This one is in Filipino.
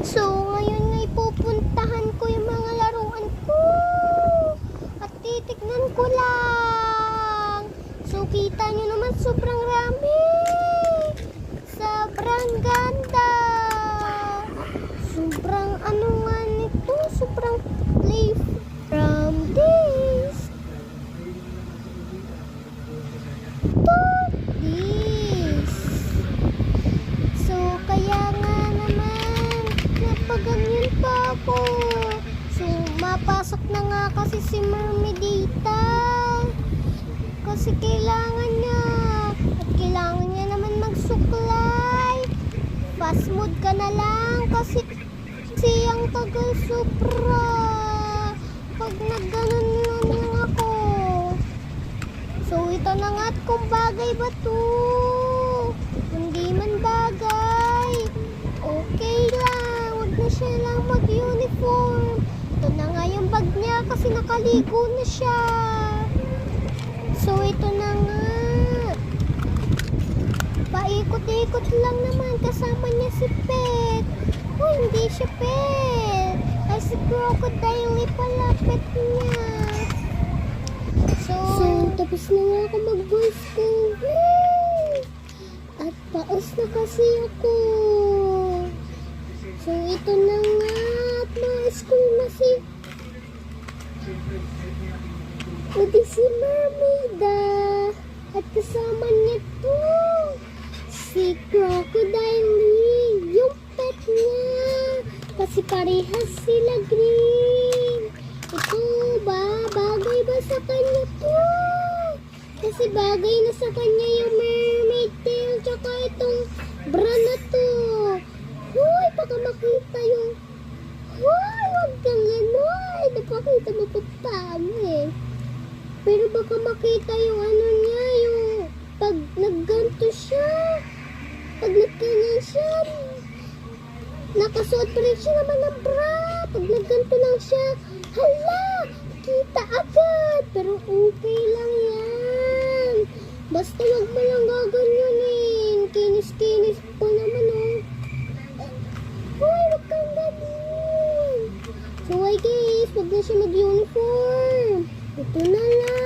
So, ngayon nga'y pupuntahan ko yung mga laruan ko. At titignan ko lang. So, kita nyo naman sobrang rami. Sobrang ganda. Sobrang ano nga nito. Sobrang play from this to this. So, kaya nga naman, napaganyan pa ako. So, mapasok na nga kasi si Mermaidita. Kasi kailangan niya. At kailangan niya naman magsuklay. Fast mode ka na lang kasi ang tagal sobra. Pag nagganon lang ako. So, ito na nga at kung bagay ba to. Hindi man bagay. Okay lang. Huwag na siya lang mag-uniform. Ito na nga yung bag niya kasi nakaligo na siya. So, ito na nga. Paikot-ikot lang naman. Kasama niya si Pet. Oh, hindi siya Pet. Ay, si Crocodile pala pet niya. So, tapos na nga ako mag-voice cover. At paus na kasi ako. So, ito na nga. At ma-school na si si Mermaida. At kasama niya to si Crocodile, yung pet niya. Kasi parehas sila green. Ito ba? Bagay ba sa kanya to? Kasi bagay na sa kanya yung mermaid tail tsaka itong bra na to. Hoy, baka makita yung... Hoy, huwag kang gano'n. Napakita mo pa paano eh. Pero baka makita yung ano niya, yung pag nagganto siya. Pag nagganyan siya, nakasuot pa rin siya naman ng bra. Pag nagganto lang siya, hala, kita agad. Pero okay lang yan. Basta wag mo lang gaganyanin. Kinis-kinis pa naman oh. Hoy, wag kang ganun. So hi guys, wag na siya mag-uniform. Ito na lang.